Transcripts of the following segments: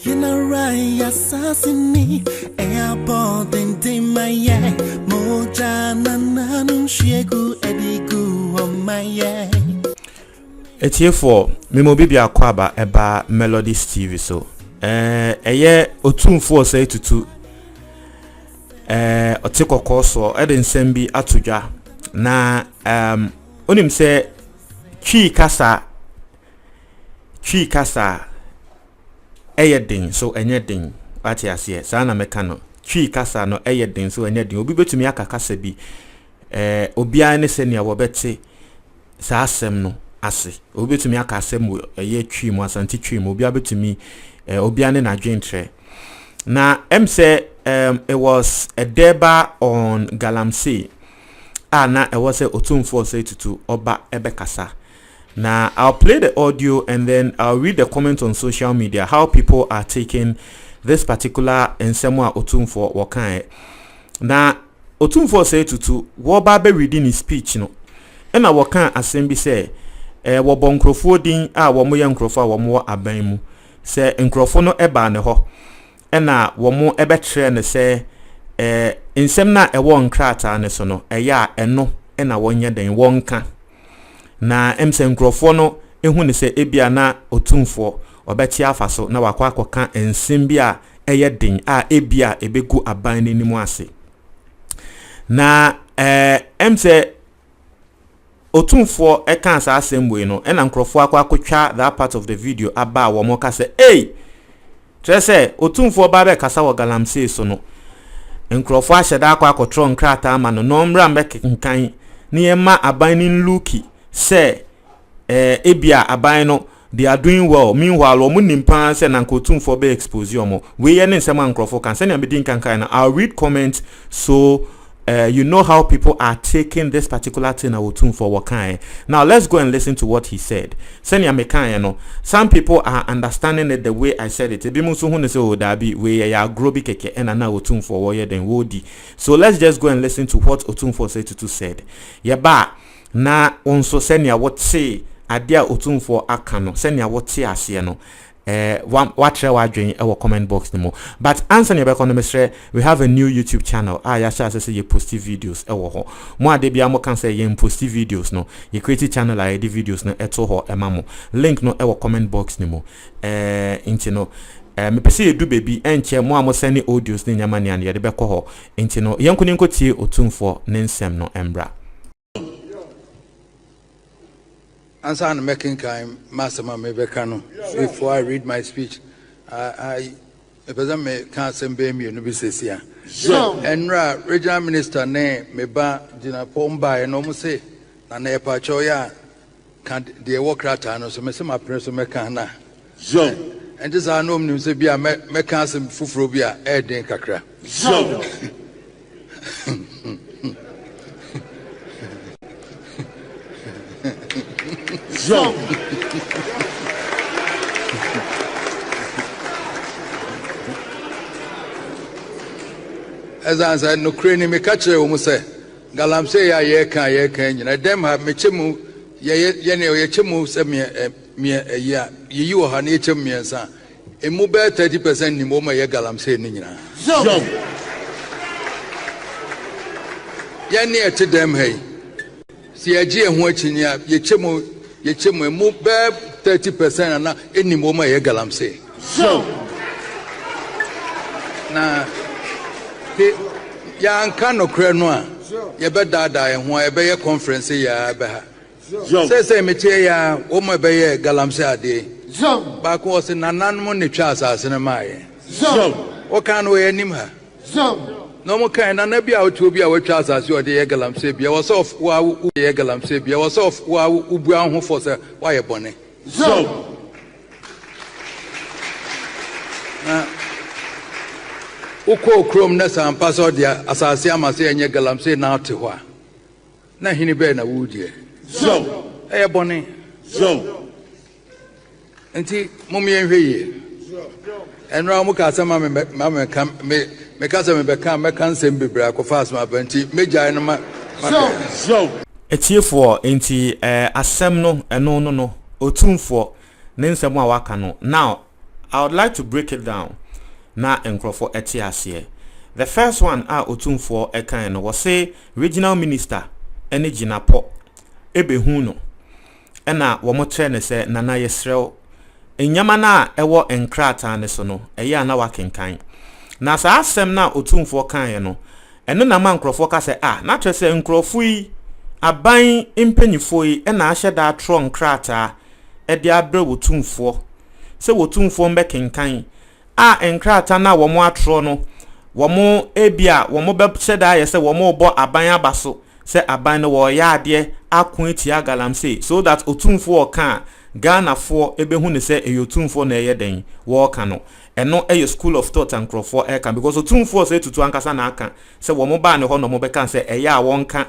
Yinarai assassini airport in my moja nananu shegu edigu on my It's here for Memo Bibi Akwaba eba Melodies TV so otumfo say tutu otiko koso eden sembi atudwa na onim se twi kasa eyedin so enyedin ati ase sana meka no twi kasa no eyedin so enyedin obi betumi akakasa bi obia ne se ne wobete sa asem no ase obi betumi akasem eye twi mu asanti twi mu obia betumi obia ne na dwentre na say it was a deba on Galamsey na it was a otumfo say to oba ebekasa. Now I'll play the audio and then I'll read the comments on social media how people are taking this particular ensemble otumfo wakan. Now otumfo say to woba be reading his speech no. And I wakan assembly say wo bonkrofo din wo mo yankrofo wo mo aban mu say nkrofo no eba ne ho. Ena womo ebetre ne se nsem na ewo nkrata ne so no eya eno ena wonye den wonka na emse nkrofo no ehu ne se ebia na otumfo obeti afaso na wakwa akoka nsem bia eye den a ebia ebegu aban n'animu ase na emse otumfo eka asa asembwe no ena nkrofo akwa that part of the video aba womo ka se Trese otumfo babe kasa wo Galamsey so no nkrofo ahyeda akwa akotro nkrata ama no nomra mbekenkan ne yema aban nin luki se ebia aban no they are doing well meanwhile omo nimpa se na nkotumfo be expose omo we ye ne nsema nkrofo kan se na bedin kankan na I'll read comments so you know how people are taking this particular thing otumfo wakan. Now let's go and listen to what he said. Senya mekan no some people are understanding it the way I said it. Ebi muso hu ne se o dabi we ya grobi keke ena na otumfo wo ye den wodi. So let's just go and listen to what otumfo said. Yeba na onso senya what say adia otumfo aka no senya what say ase no watch our comment box no more. But answer your economist, we have a new YouTube channel. Ya say you post videos mo ade bia mo kan say you post videos no you create channel I edit videos no eto ho emamo link no our comment box no more into no me pese edu baby enche mo amo send audios ni nyama ni an ye de be ko ho into no yenko ni nkotie otumfo ne nsem no embra Answer and making time, Master Mabekano. Before I read my speech, I can't send me no business here. And Regional Minister ne meba Jina Pomba and almost say, and a pachoya can't the work ratano, so Mr. Mapreso Mekana. And this I know news be a mechanism fufrobia, air den kakra. As I said, no crane me catch almost say, Galamsey, ye can, and them have me chimu, ye chimu, send me a year, you are nature me and son. A mobile 30% in Moma ye Galamsey Nina. Ye near to them, hey. See a G and watching ye chimu, move back 30% and not any Moma ye Galamsey. Now, ya nka no kre no a ye be dada e ho e be ye conference ya be ha say me tie ya o mo be ye Galamsey ade ba ko se nananmo ne twa asase ne maaye o kan no ye nim ha no mo kan na na bia o tu bia o twa asase o de ye Galamsey bia wo so wa ye Galamsey bia wo so wa ubu an for se wa ye bone Uko krom na sampa so dia asase amase enye Galamsey na ate ho a na hini be na wudie e bone enti mom ye hweye enra mo ka sama me ka sama be ka me kan sem bebra akofa asma banti meja no ma etiefo enti asem no eno no otumfo ne nsem a waka no now I would like to break it down na enkrofo etiasie. The first one otumfo ekan no was say regional minister ene Jinapo ebehu no ena wo mo tre ne se Nana Yesrew enyama na ewo enkrata ne so no eye na wakenkan na sa asem na otumfo kan no eno na ma nkrofo ka se na tre se nkrofo yi aban impanyifo yi ena ahye da tro nkrata e de abre otumfo se otumfo mbe kenkan enkrata na wo mo atro no womo ebia womo bebcheda ye se womo bo aban abaso se aban no wo ya ade akon tia galamsey so that otumfo oka Ghana for ebehu ne se eyotumfo na eye den wo ka no eno eye school of thought and crofo eka because otumfo se tutu ankasa na aka se womo ba ne ho no mo beka se eye a wonka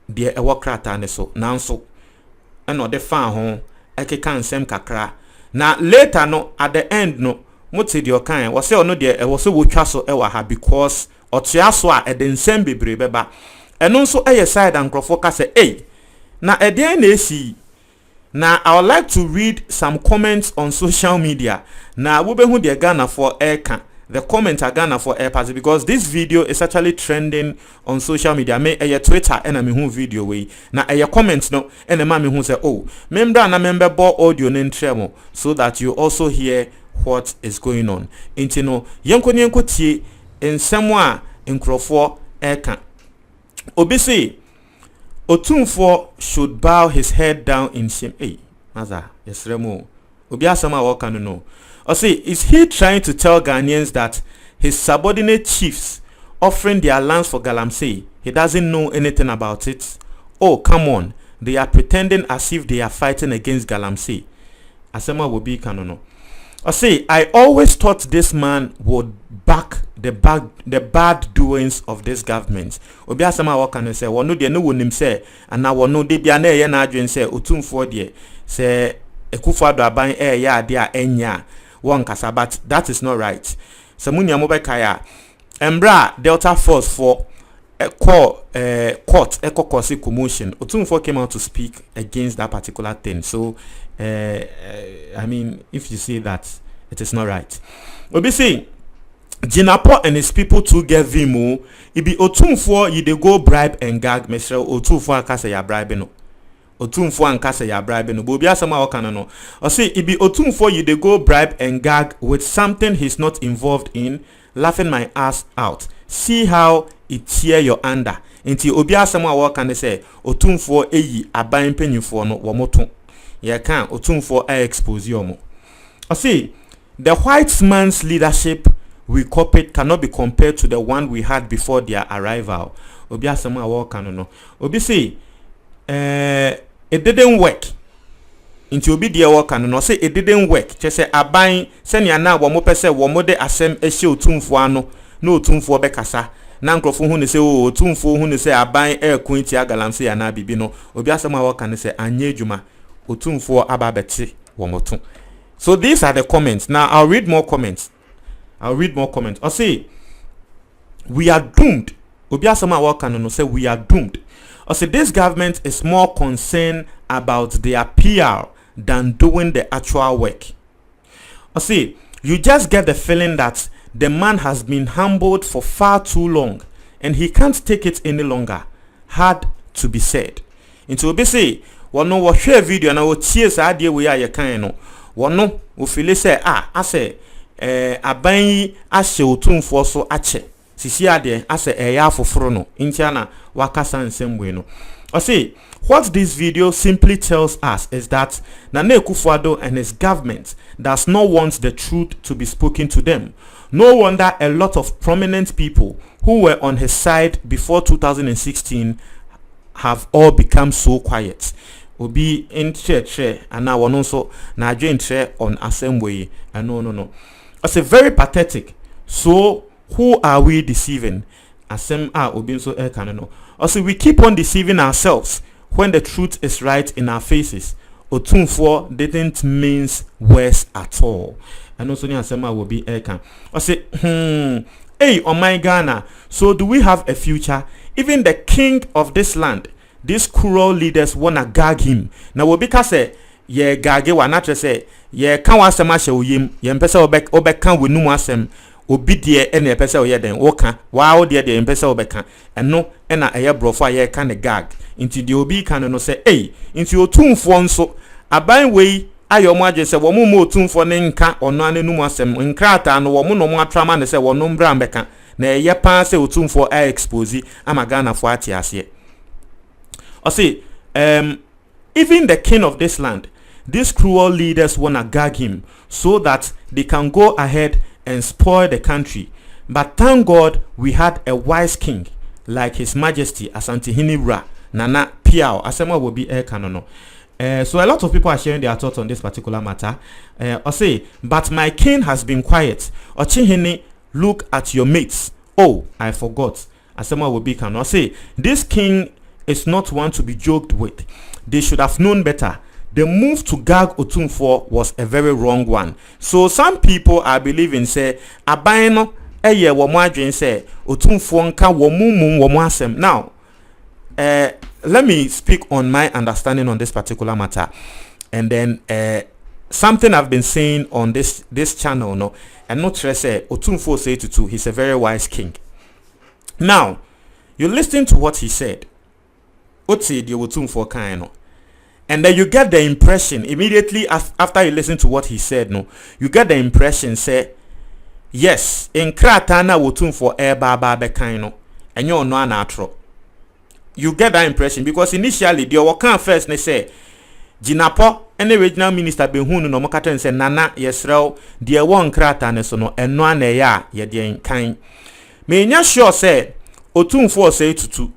de ewo krata ne so nanso eno de fa ho ekeka nsem kakra na later no at the end no moti de okan wo se ono de e wo se wo twa so e wa ha because otua so a eden nsem bebre beba eno nso eye side and crofo ka se na eden na esi. Now I would like to read some comments on social media. Now we behu de Ghana for aircan. The comment are Ghana for air pass because this video is actually trending on social media. Me a Twitter and me who video way. Now a comments no and a mammy who say member and a member bo audio nen tremo so that you also hear what is going on. Intino yanko tie in somewhere in Crawford aircan. Obisi Otumfo should bow his head down in shame. Maza, yes, Remo. Obiasama wakano no. Or say, is he trying to tell Ghanaians that his subordinate chiefs offering their lands for Galamsey, he doesn't know anything about it? Oh, come on. They are pretending as if they are fighting against Galamsey. Asema will be kanono. Or say, I always thought this man would back the bad doings of this government. Obi asema wakano say, wano de no wonim say, and na wano de bia na ye na adwen say, otumfo de say Akufo-Addo aban ya de a enya won kasa, but that is not right. Samunya mobekaya embra Delta Force for court kosi commotion. Otumfo came out to speak against that particular thing. So I mean, if you say that, it is not right. Obi say Jinapo and his people to get vimo. It be Otumfo you they go bribe and gag. Mr. Otumfo akasa ya bribe no. Otumfo ankasa ya bribe no. Bobi asama wakana no. Or say it be Otumfo you they go bribe and gag with something he's not involved in. Laughing my ass out. See how it tear your under. Inti obi asama wakana say Otumfo eyi aban penyufo no wamoto. Ya kan Otumfo expose yomo. Or say the white man's leadership we copied cannot be compared to the one we had before their arrival. Obi asama wakano no. Obi say it didn't work. Into obi dia wakano no say it didn't work. Che say aban senya na wo mo pese wo mo de asem ehye Otumfo ano na Otumfo bekasa. Na nkrofo hu ne say Otumfo hu ne say aban kunti Galamsey ya na bibi no. Obi asama wakano say anye adwuma Otumfo ababeti wo moto. So these are the comments. Now I'll read more comments. I'll say we are doomed. Obiasama wakano no say we are doomed. Or say this government is more concerned about their PR than doing the actual work. Or say you just get the feeling that the man has been humbled for far too long and he can't take it any longer. Hard to be said. Into obi say wono wo hwe video na wo tie sa ade we ya kan no wono wo feel say ase aban yi ahye Otumfo so ache sisi ade ase eya afoforo no intiana wakasa nsembwe no. I say what this video simply tells us is that Nana Akufo-Addo and his government does not want the truth to be spoken to them. No wonder a lot of prominent people who were on his side before 2016 have all become so quiet. Obi in church and now one also na adwentre on assembly and no. It's a very pathetic. So who are we deceiving? Asem obi so no. Also we keep on deceiving ourselves when the truth is right in our faces. Otumfo didn't mean worse at all. And also ni asem will be can. I say hey, oh my Ghana, so do we have a future? Even the king of this land, these cruel leaders wanna gag him. Now we because ye gage wa na say ye kan wasem ahye oyem ye mpese obeka wenum asem obi de ene epese oye den woka wa wo de mpese obeka eno na eye brofo aye kan ne gag inti de obi kan no say inti otumfo nso aban wei ayomo agye say wo mo otumfo ne nka ono anenum asem nkrata no wo mo no mo atrama ne say wono mbra mbeka na eye pa say otumfo expose amagana fo ati ase o say even the king of this land, these cruel leaders wanna gag him so that they can go ahead and spoil the country. But thank God we had a wise king like His Majesty Asantehene Ra Nana Piao. Asema will be kanono. So a lot of people are sharing their thoughts on this particular matter. I say, but my king has been quiet. Ochihene, look at your mates. Oh, I forgot. Asema will be kanono. I say, this king is not one to be joked with. They should have known better. The move to gag Otumfo was a very wrong one. So some people are believing say abayno eye wo mo adwen say Otumfo nka wo mumum wo mo asem. Now let me speak on my understanding on this particular matter, and then something I've been saying on this channel, no, and not say Otumfo say to he's a very wise king. Now you listen to what he said. Oti the Otumfo kind, no. And then you get the impression immediately after you listen to what he said, no, you get the impression say yes, in kratana Otumfo baba kind, no, and you no anatro. You get that impression because initially the wakan first they say Jinapo and the regional minister Behunu no mokata and say nana yesrel the one kratane so no and no ane ya ye de kind. Me nya sure say Otumfo say to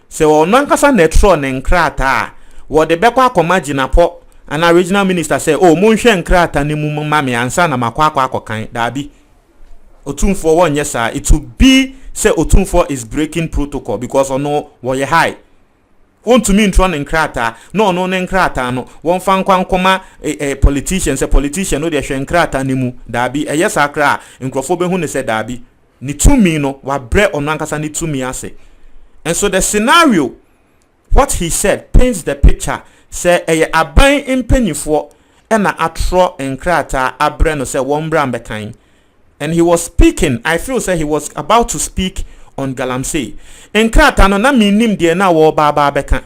say ono nkasa netro ne nkrata wo de bekwa akoma Jinapo and a regional minister say oh monhwe nkrata ne mu mame ansa na makwa akokan dabi Otumfo won yesa it will be say Otumfo is breaking protocol because ono wo ye high want to mean tron nkrata no nkrata no won fa nkwankoma politician say politician no de hwe nkrata ne mu dabi yesa kra nkrofo behu ne say dabi ni tumi no wa bre ono ankasa ni tumi ase. And so the scenario, what he said paints the picture. Say aban impenifo ena atro nkrata abre no say wombra mbekan. And he was speaking, I feel say he was about to speak on Galamsey. Nkrata no na minim de na wo baba beka.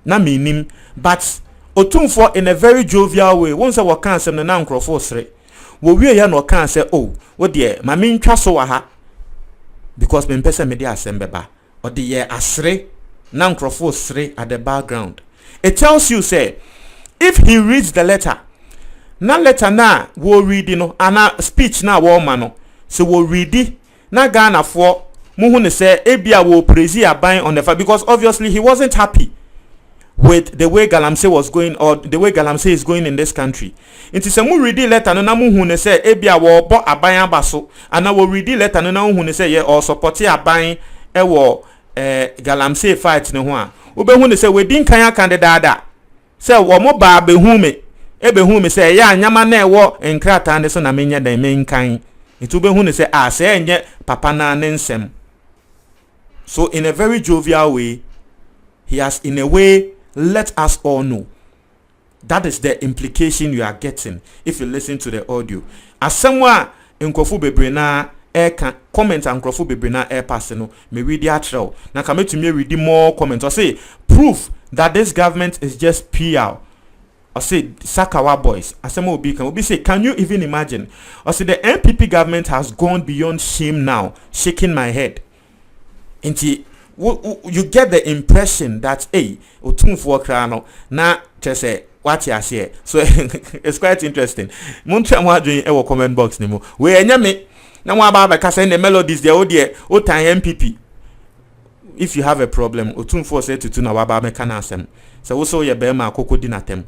Na minim, but Otumfo in a very jovial way. Once I can say no na nkrofo sre. Wo wie ya no kan say oh, wo de ma mentwa so wa ha. Because me pese me de asembeba. Or the year asre na nkrofo sre at the background. It tells you say if he reads the letter na letter na wo read no ana speech na wo ma no so wo read na Ghana for muhu ne say ebia wo praise aban on the fact because obviously he wasn't happy with the way Galamsey was going or the way Galamsey is going in this country. It is a mu read letter no na muhu ne say ebia wo bo aban abaso ana wo read letter no na muhu ne say ye or support aban ewo Galamsey fight ne ho a obehu ne say we din kan candidate say wo mo ba behu me ebehu me say ya anyama na ewo nkrata ne so na menya dan men kan itu behu ne say say enye papa na ne nsem. So in a very jovial way he has in a way let us all know. That is the implication you are getting if you listen to the audio. As someone nkofu bebre na can comment and nkrofo bebre na pass no me read the trail na come to me read more comments or say proof that this government is just PR. Or say Sakawa boys asema obi say can you even imagine or say the NPP government has gone beyond shame now, shaking my head. Inti you get the impression that Otumfo kra no na say what you say. So it's quite interesting. Muntra mo adwen e wo comment box ni mo we enya me na mo aba ka say the melodies there o there o tan MPP. If you have a problem Otumfo say tutu na waba me kana asem so wo so ye be ma akoko di natem